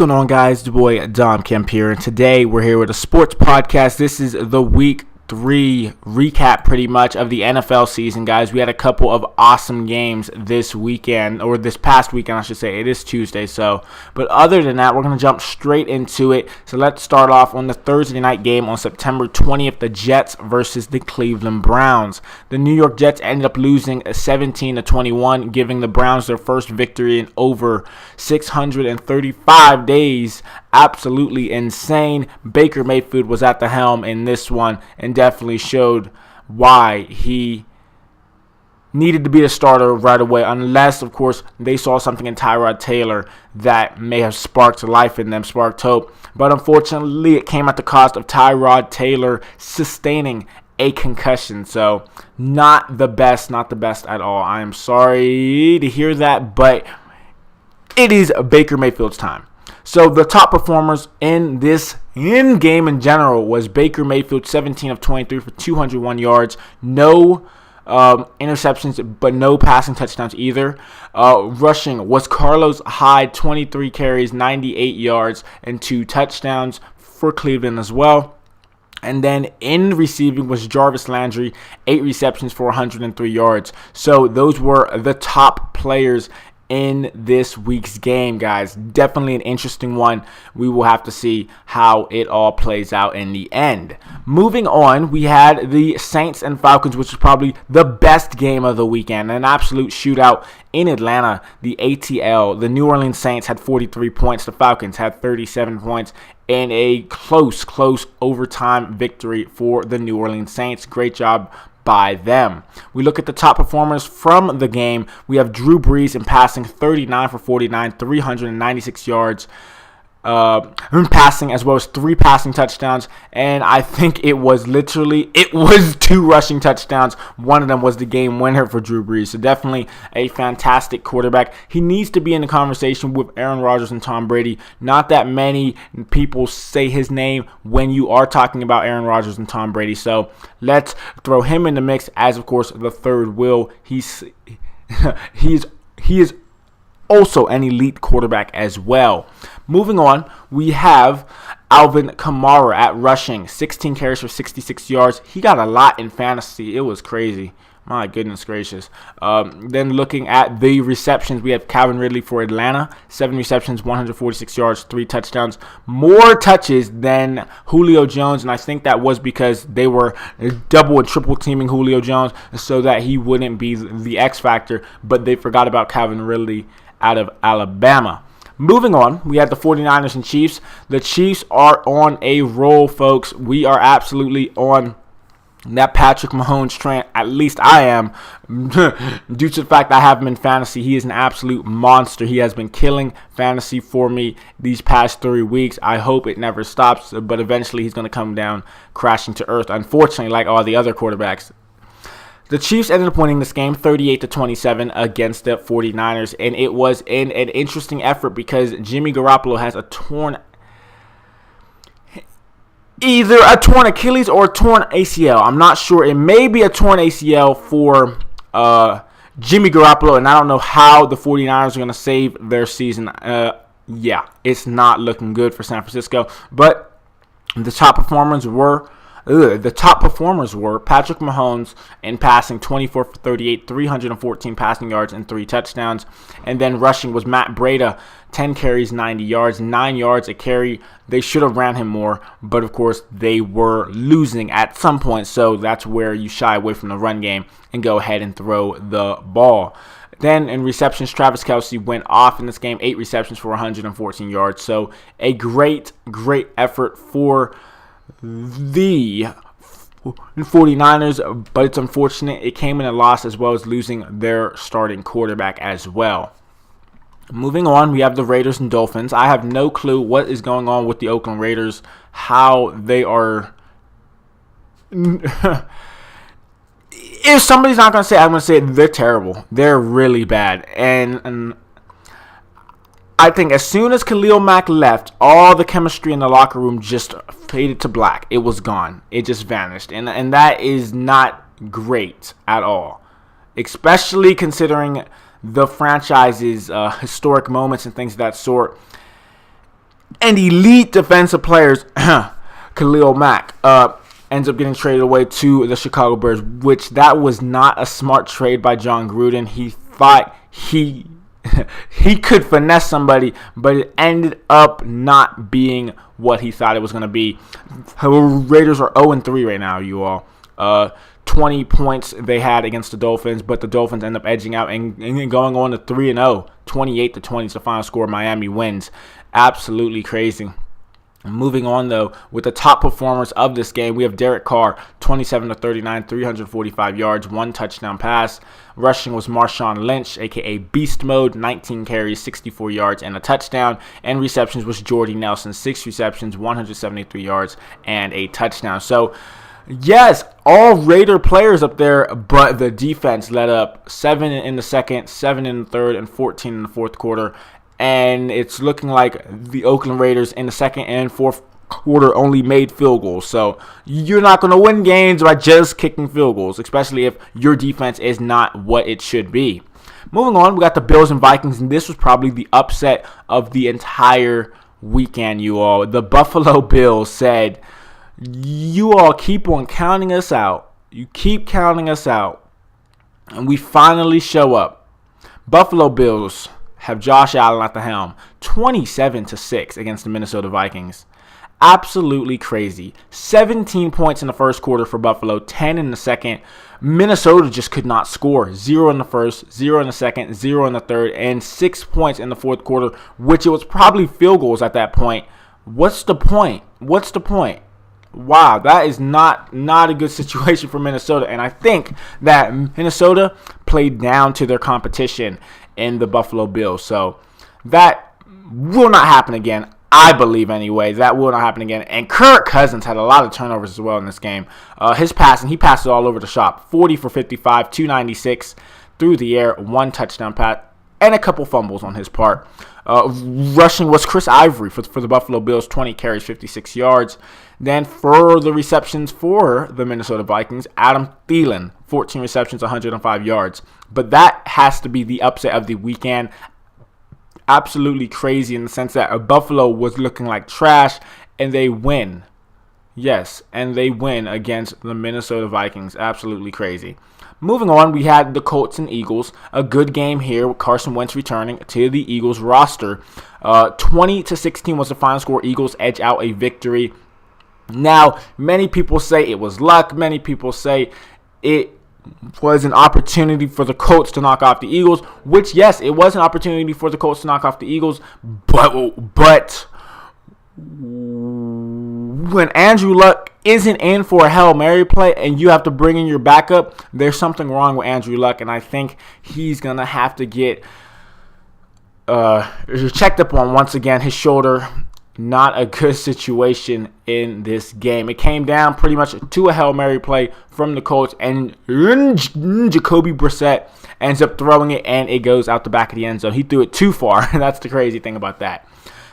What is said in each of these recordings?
going on, guys? It's your boy Dom Kemp here, and today we're here with a sports podcast. This is the Week 3 recap, pretty much, of the NFL season, guys. We had a couple of awesome games this weekend, or this past weekend, I should say. It is Tuesday, but other than that, we're going to jump straight into it. So let's start off on the Thursday night game on September 20th, the Jets versus the Cleveland Browns. The New York Jets ended up losing 17-21, giving the Browns their first victory in over 635 days. Absolutely insane. Baker Mayfield was at the helm in this one and definitely showed why he needed to be a starter right away, unless, of course, they saw something in Tyrod Taylor that may have sparked life in them, sparked hope. But unfortunately, it came at the cost of Tyrod Taylor sustaining a concussion. So not the best at all. I am sorry to hear that, but it is Baker Mayfield's time. So the top performers in this game in general was Baker Mayfield, 17 of 23 for 201 yards. No interceptions, but no passing touchdowns either. Rushing was Carlos Hyde, 23 carries, 98 yards, and 2 touchdowns for Cleveland as well. And then in receiving was Jarvis Landry, 8 receptions for 103 yards. So those were the top players in this week's game, guys. Definitely an interesting one. We will have to see how it all plays out in the end. Moving on, we had the Saints and Falcons, which was probably the best game of the weekend. An absolute shootout in Atlanta. The ATL, the New Orleans Saints, had 43 points. The Falcons had 37 points. And a close overtime victory for the New Orleans Saints. Great job by them. We look at the top performers from the game. We have Drew Brees in passing, 39 for 49, 396 yards. Passing, as well as 3 passing touchdowns, and I think it was 2 rushing touchdowns. One of them was the game winner for Drew Brees. So definitely a fantastic quarterback. He needs to be in the conversation with Aaron Rodgers and Tom Brady. Not that many people say his name when you are talking about Aaron Rodgers and Tom Brady. So let's throw him in the mix as, of course, the third wheel. He is also an elite quarterback as well. Moving on, we have Alvin Kamara at rushing, 16 carries for 66 yards. He got a lot in fantasy. It was crazy. My goodness gracious. Then looking at the receptions, we have Calvin Ridley for Atlanta, 7 receptions, 146 yards, 3 touchdowns. More touches than Julio Jones, and I think that was because they were double and triple teaming Julio Jones so that he wouldn't be the X factor, but they forgot about Calvin Ridley out of Alabama. Moving on, we had the 49ers and Chiefs. The Chiefs are on a roll, folks. We are absolutely on that Patrick Mahomes train. At least I am, due to the fact that I have him in fantasy. He is an absolute monster. He has been killing fantasy for me these past 3 weeks. I hope it never stops, but eventually he's going to come down crashing to earth, unfortunately, like all the other quarterbacks. The Chiefs ended up winning this game 38-27 against the 49ers, and it was an interesting effort because Jimmy Garoppolo has either a torn Achilles or a torn ACL. I'm not sure. It may be a torn ACL for Jimmy Garoppolo, and I don't know how the 49ers are going to save their season. Yeah, it's not looking good for San Francisco, but the top performers were Patrick Mahomes in passing, 24 for 38, 314 passing yards, and 3 touchdowns. And then rushing was Matt Breida, 10 carries, 90 yards, 9 yards a carry. They should have ran him more, but of course they were losing at some point, so that's where you shy away from the run game and go ahead and throw the ball. Then in receptions, Travis Kelce went off in this game, 8 receptions for 114 yards. So a great effort for the 49ers, but it's unfortunate it came in a loss as well as losing their starting quarterback as well. Moving on, we have the Raiders and Dolphins. I have no clue what is going on with the Oakland Raiders, how they are... If somebody's not going to say it, I'm going to say it, they're terrible. They're really bad. And I think as soon as Khalil Mack left, all the chemistry in the locker room just faded to black. It was gone. It just vanished. And that is not great at all, especially considering the franchise's historic moments and things of that sort. and elite defensive players, Khalil Mack, ends up getting traded away to the Chicago Bears, which that was not a smart trade by John Gruden. He thought he could finesse somebody, but it ended up not being what he thought it was going to be. The Raiders are 0-3 right now, you all. 20 points they had against the Dolphins, but the Dolphins end up edging out and going on to 3-0. 28-20 is the final score. Miami wins. Absolutely crazy. Moving on, though, with the top performers of this game, we have Derek Carr, 27-39, 345 yards, 1 touchdown pass. Rushing was Marshawn Lynch, a.k.a. Beast Mode, 19 carries, 64 yards, and a touchdown. And receptions was Jordy Nelson, 6 receptions, 173 yards, and a touchdown. So, yes, all Raider players up there, but the defense let up 7 in the second, 7 in the third, and 14 in the fourth quarter. And it's looking like the Oakland Raiders in the second and fourth quarter only made field goals. So you're not going to win games by just kicking field goals, especially if your defense is not what it should be. Moving on, we got the Bills and Vikings, and this was probably the upset of the entire weekend, you all. The Buffalo Bills said, you all keep on counting us out. You keep counting us out. And we finally show up. Buffalo Bills have Josh Allen at the helm, 27-6 against the Minnesota Vikings. Absolutely crazy. 17 points in the first quarter for Buffalo, 10 in the second. Minnesota just could not score. 0 in the first, 0 in the second, 0 in the third, and 6 points in the fourth quarter, which it was probably field goals at that point. What's the point? What's the point? Wow, that is not a good situation for Minnesota. And I think that Minnesota played down to their competition in the Buffalo Bills. So that will not happen again. I believe anyway. That will not happen again. And Kirk Cousins had a lot of turnovers as well in this game. His passing, he passed it all over the shop. 40 for 55, 296 through the air, 1 touchdown pass, and a couple fumbles on his part. Rushing was Chris Ivory for the Buffalo Bills, 20 carries, 56 yards. Then for the receptions for the Minnesota Vikings, Adam Thielen, 14 receptions, 105 yards. But that has to be the upset of the weekend. Absolutely crazy in the sense that Buffalo was looking like trash, and they win. Yes, and they win against the Minnesota Vikings. Absolutely crazy. Moving on, we had the Colts and Eagles. A good game here with Carson Wentz returning to the Eagles roster. 20-16 was the final score. Eagles edge out a victory. Now, many people say it was luck. Many people say it was an opportunity for the Colts to knock off the Eagles, which, yes, it was an opportunity for the Colts to knock off the Eagles, but when Andrew Luck isn't in for a Hail Mary play and you have to bring in your backup, there's something wrong with Andrew Luck, and I think he's going to have to get checked up on once again. His shoulder, not a good situation in this game. It came down pretty much to a Hail Mary play from the Colts, and Jacoby Brissett ends up throwing it, and it goes out the back of the end zone. He threw it too far. That's the crazy thing about that.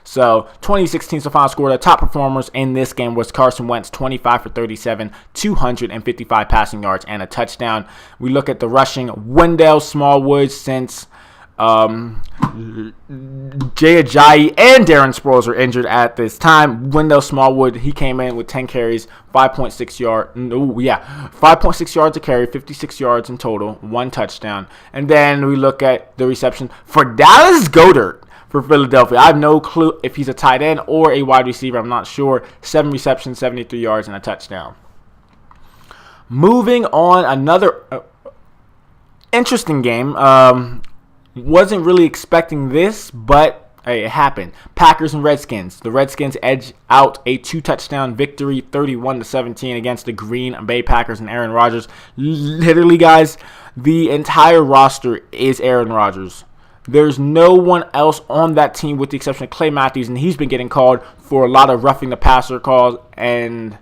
So 2016 is the final score. The top performers in this game was Carson Wentz, 25 for 37, 255 passing yards, and a touchdown. We look at the rushing. Wendell Smallwood, since Jay Ajayi and Darren Sproles are injured at this time. Wendell Smallwood, he came in with 10 carries, 5.6 yards a carry, 56 yards in total, 1 touchdown. And then we look at the reception for Dallas Goedert for Philadelphia. I have no clue if he's a tight end or a wide receiver. I'm not sure. 7 receptions, 73 yards, and a touchdown. Moving on, another interesting game. Wasn't really expecting this, but hey, it happened. Packers and Redskins. The Redskins edge out a 2-touchdown victory, 31-17 against the Green Bay Packers and Aaron Rodgers. Literally, guys, the entire roster is Aaron Rodgers. There's no one else on that team with the exception of Clay Matthews, and he's been getting called for a lot of roughing the passer calls, and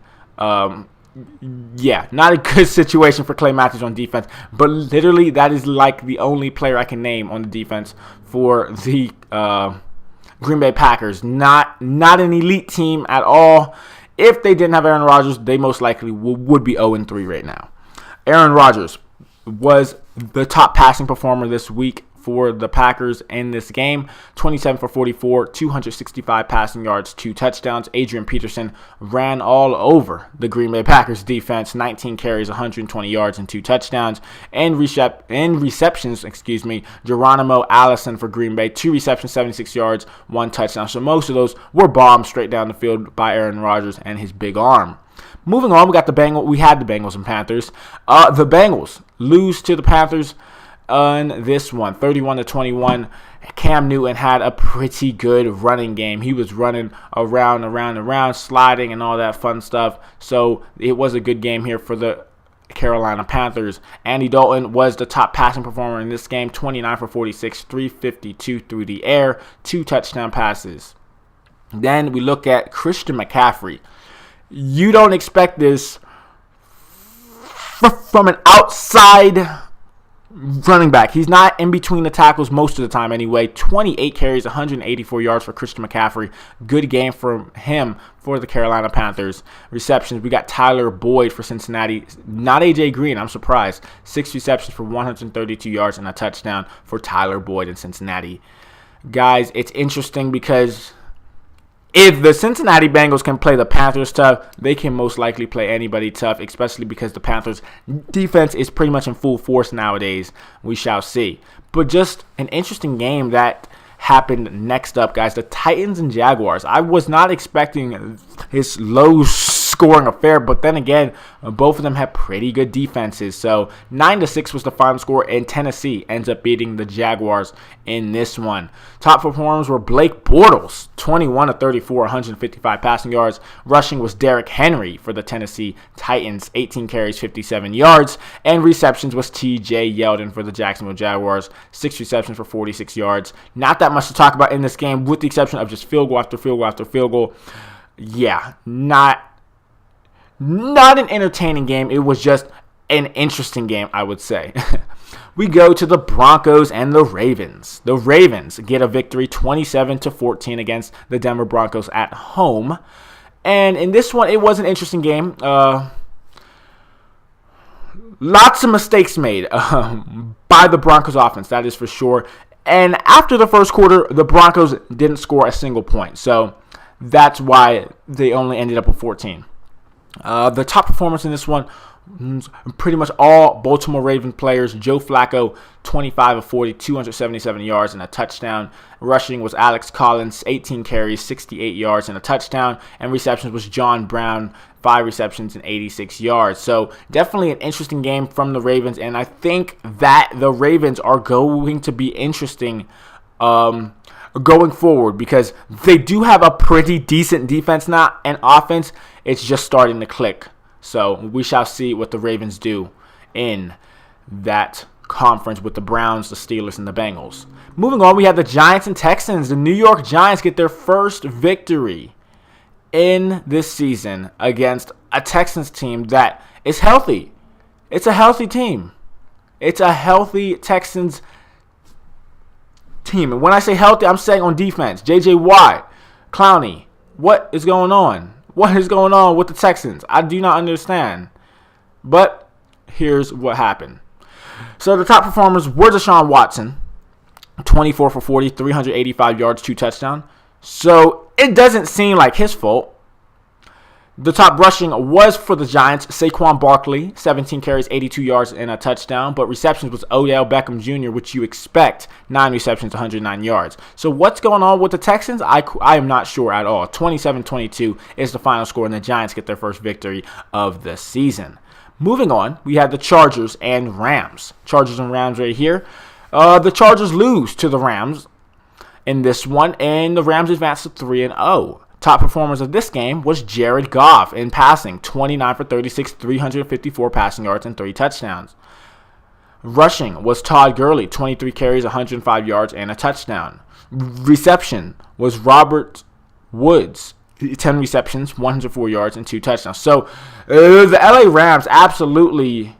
yeah, not a good situation for Clay Matthews on defense. But literally, that is like the only player I can name on the defense for the Green Bay Packers. Not an elite team at all. If they didn't have Aaron Rodgers, they most likely would be 0-3 right now. Aaron Rodgers was the top passing performer this week for the Packers in this game. 27 for 44, 265 passing yards, 2 touchdowns. Adrian Peterson ran all over the Green Bay Packers defense. 19 carries, 120 yards, and 2 touchdowns. And receptions, Geronimo Allison for Green Bay. 2 receptions, 76 yards, 1 touchdown. So most of those were bombed straight down the field by Aaron Rodgers and his big arm. Moving on, we had the Bengals and Panthers. The Bengals lose to the Panthers in this one, 31-21. Cam Newton had a pretty good running game. He was running around, sliding and all that fun stuff. So it was a good game here for the Carolina Panthers. Andy Dalton was the top passing performer in this game, 29 for 46, 352 through the air, 2 touchdown passes. Then we look at Christian McCaffrey. You don't expect this from an outside running back. He's not in between the tackles most of the time anyway. 28 carries, 184 yards for Christian McCaffrey. Good game for him for the Carolina Panthers. Receptions, we got Tyler Boyd for Cincinnati. Not A.J. Green, I'm surprised. 6 receptions for 132 yards and a touchdown for Tyler Boyd in Cincinnati. Guys, it's interesting because if the Cincinnati Bengals can play the Panthers tough, they can most likely play anybody tough, especially because the Panthers' defense is pretty much in full force nowadays. We shall see. But just an interesting game that happened next up, guys. The Titans and Jaguars. I was not expecting this low-scoring affair, but then again, both of them have pretty good defenses. So 9-6 was the final score, and Tennessee ends up beating the Jaguars in this one. Top performers were Blake Bortles, 21 of 34, 155 passing yards. Rushing was Derrick Henry for the Tennessee Titans, 18 carries, 57 yards. And receptions was T.J. Yeldon for the Jacksonville Jaguars, 6 receptions for 46 yards. Not that much to talk about in this game, with the exception of just field goal after field goal after field goal. Yeah, not an entertaining game. It was just an interesting game, I would say. We go to the Broncos and the Ravens. The Ravens get a victory 27-14 against the Denver Broncos at home. And in this one, it was an interesting game. Lots of mistakes made by the Broncos offense, that is for sure. And after the first quarter, the Broncos didn't score a single point. So that's why they only ended up with 14. The top performance in this one, pretty much all Baltimore Ravens players. Joe Flacco, 25 of 40, 277 yards and a touchdown. Rushing was Alex Collins, 18 carries, 68 yards and a touchdown. And receptions was John Brown, 5 receptions and 86 yards. So definitely an interesting game from the Ravens. And I think that the Ravens are going to be interesting going forward, because they do have a pretty decent defense now, and offense, it's just starting to click. So we shall see what the Ravens do in that conference with the Browns, the Steelers, and the Bengals. Moving on, we have the Giants and Texans. The New York Giants get their first victory in this season against a Texans team that is healthy. It's a healthy team. It's a healthy Texans team. And when I say healthy, I'm saying on defense. J.J. Watt, Clowney, what is going on? What is going on with the Texans? I do not understand. But here's what happened. So the top performers were Deshaun Watson, 24 for 40, 385 yards, 2 touchdowns. So it doesn't seem like his fault. The top rushing was for the Giants, Saquon Barkley, 17 carries, 82 yards, and a touchdown. But receptions was Odell Beckham Jr., which you expect, 9 receptions, 109 yards. So what's going on with the Texans? I am not sure at all. 27-22 is the final score, and the Giants get their first victory of the season. Moving on, we have the Chargers and Rams. Chargers and Rams right here. The Chargers lose to the Rams in this one, and the Rams advance to 3-0. Top performers of this game was Jared Goff in passing, 29 for 36, 354 passing yards, and 3 touchdowns. Rushing was Todd Gurley, 23 carries, 105 yards, and a touchdown. Reception was Robert Woods, 10 receptions, 104 yards, and 2 touchdowns. So the LA Rams absolutely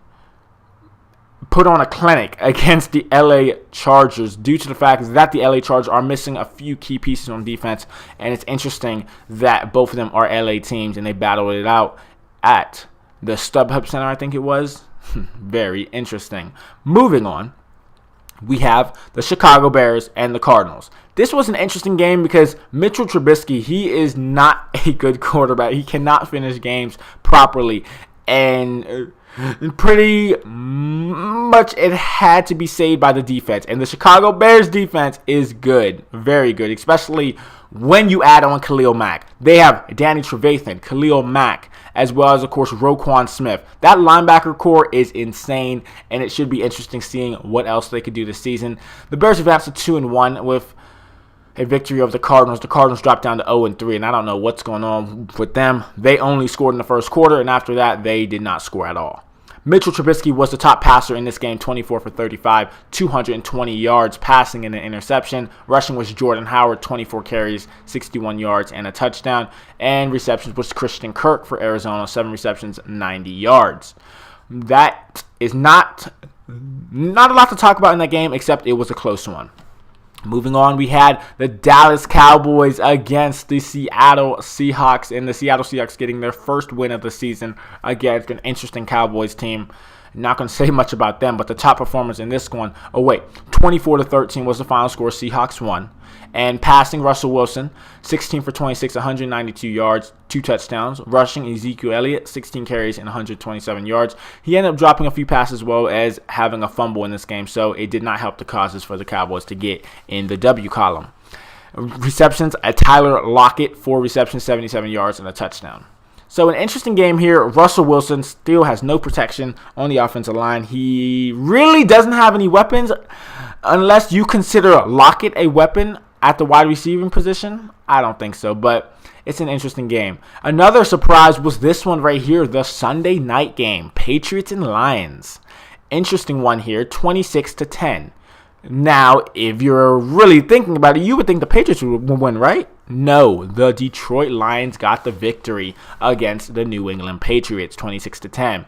put on a clinic against the LA Chargers due to the fact that the LA Chargers are missing a few key pieces on defense. And it's interesting that both of them are LA teams, and they battled it out at the StubHub Center, I think it was. Very interesting. Moving on, we have the Chicago Bears and the Cardinals. This was an interesting game because Mitchell Trubisky, he is not a good quarterback. He cannot finish games properly. And pretty much it had to be saved by the defense. And the Chicago Bears defense is good, very good, especially when you add on Khalil Mack. They have Danny Trevathan, Khalil Mack, as well as, of course, Roquan Smith. That linebacker core is insane, and it should be interesting seeing what else they could do this season. The Bears advanced to 2-1 with a victory over the Cardinals. The Cardinals dropped down to 0-3, and I don't know what's going on with them. They only scored in the first quarter, and after that, they did not score at all. Mitchell Trubisky was the top passer in this game, 24 for 35, 220 yards, passing and an interception. Rushing was Jordan Howard, 24 carries, 61 yards, and a touchdown. And receptions was Christian Kirk for Arizona, 7 receptions, 90 yards. That is not a lot to talk about in that game, except it was a close one. Moving on, we had the Dallas Cowboys against the Seattle Seahawks, and the Seattle Seahawks getting their first win of the season against an interesting Cowboys team. Not going to say much about them, but the top performers in this one, 24-13 was the final score. Seahawks won. And passing, Russell Wilson, 16 for 26, 192 yards, 2 touchdowns. Rushing, Ezekiel Elliott, 16 carries and 127 yards. He ended up dropping a few passes as well as having a fumble in this game, so it did not help the causes for the Cowboys to get in the W column. Receptions, Tyler Lockett, 4 receptions, 77 yards, and a touchdown. So an interesting game here. Russell Wilson still has no protection on the offensive line. He really doesn't have any weapons unless you consider Lockett a weapon at the wide receiving position. I don't think so, but it's an interesting game. Another surprise was this one right here, the Sunday night game, Patriots and Lions. Interesting one here, 26-10. Now, if you're really thinking about it, you would think the Patriots would win, right? No, the Detroit Lions got the victory against the New England Patriots, 26-10.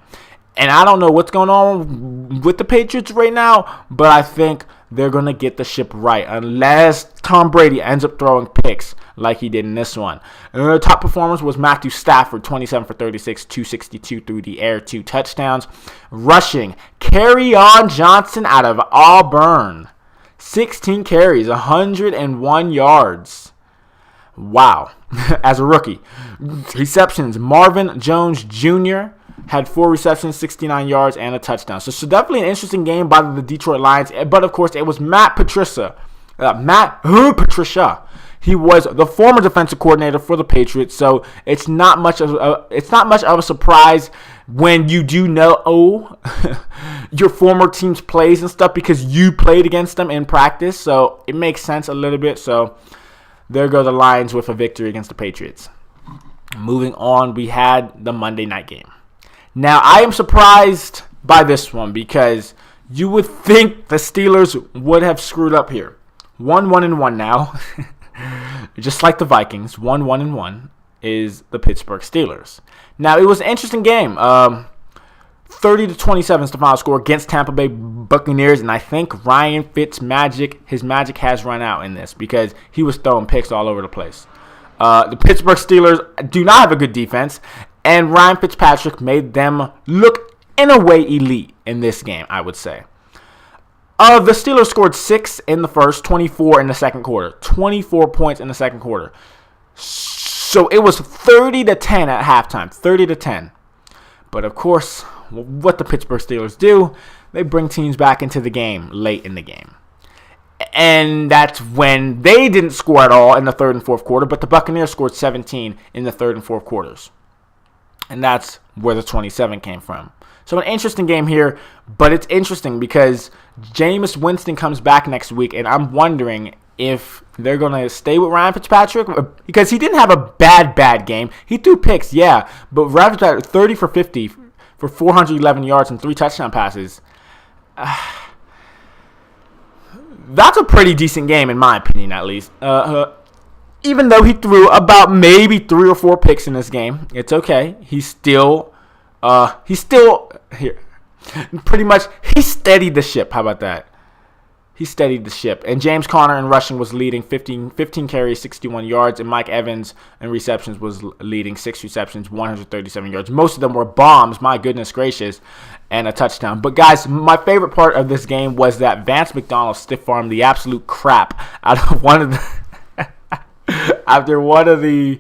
And I don't know what's going on with the Patriots right now, but I think they're going to get the ship right unless Tom Brady ends up throwing picks like he did in this one. And the top performers was Matthew Stafford, 27 for 36, 262 through the air, 2 touchdowns. Rushing, Kerryon Johnson out of Auburn, 16 carries, 101 yards. Wow, as a rookie. Receptions, Marvin Jones Jr., had 4 receptions, 69 yards, and a touchdown. So definitely an interesting game by the Detroit Lions. But, of course, it was Matt Patricia. He was the former defensive coordinator for the Patriots. So it's not much of a surprise when you do know your former team's plays and stuff because you played against them in practice. So it makes sense a little bit. So there go the Lions with a victory against the Patriots. Moving on, we had the Monday night game. Now, I am surprised by this one because you would think the Steelers would have screwed up here. 1-1-1 now. Just like the Vikings, 1-1-1 is the Pittsburgh Steelers. Now, it was an interesting game. 30-27 is the final score against Tampa Bay Buccaneers, and I think Ryan Fitzmagic, his magic has run out in this because he was throwing picks all over the place. The Pittsburgh Steelers do not have a good defense, and Ryan Fitzpatrick made them look, in a way, elite in this game, I would say. The Steelers scored 6 in the first, 24 in the second quarter. 24 points in the second quarter. So it was 30-10 at halftime. 30-10. But, of course, what the Pittsburgh Steelers do, they bring teams back into the game late in the game. And that's when they didn't score at all in the third and fourth quarter, but the Buccaneers scored 17 in the third and fourth quarters. And that's where the 27 came from. So an interesting game here, but it's interesting because Jameis Winston comes back next week, and I'm wondering if they're going to stay with Ryan Fitzpatrick because he didn't have a bad game. He threw picks, yeah, but Ryan Fitzpatrick, 30 for 50 for 411 yards and 3 touchdown passes. That's a pretty decent game, in my opinion, at least. Even though he threw about maybe 3 or 4 picks in this game, it's okay. He's still here. Pretty much, he steadied the ship. How about that? He steadied the ship. And James Conner in rushing was leading 15 carries, 61 yards. And Mike Evans in receptions was leading 6 receptions, 137 yards. Most of them were bombs, my goodness gracious. and a touchdown. But guys, my favorite part of this game was that Vance McDonald stiff-armed the absolute crap out of one of the after one of the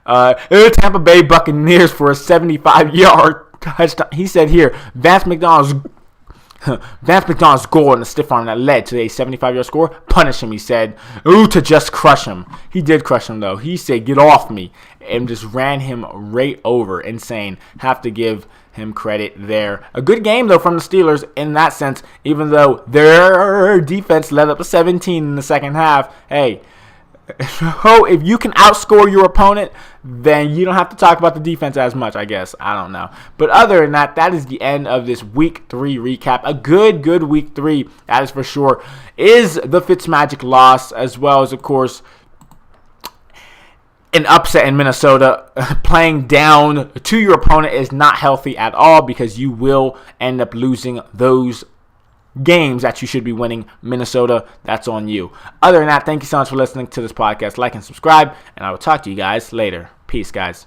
Tampa Bay Buccaneers for a 75-yard touchdown. He said here, Vance McDonald's goal in the stiff arm that led to a 75-yard score. Punish him, he said. Ooh, to just crush him. He did crush him, though. He said, get off me, and just ran him right over. Insane. Have to give him credit there. A good game, though, from the Steelers in that sense, even though their defense led up to 17 in the second half. Hey, if you can outscore your opponent, then you don't have to talk about the defense as much, I guess. I don't know. But other than that, that is the end of this Week 3 recap. A good Week 3, that is for sure, is the Fitzmagic loss, as well as, of course, an upset in Minnesota. Playing down to your opponent is not healthy at all, because you will end up losing those games that you should be winning. Minnesota, that's on you. Other than that, thank you so much for listening to this podcast. Like and subscribe, and I will talk to you guys later. Peace, guys.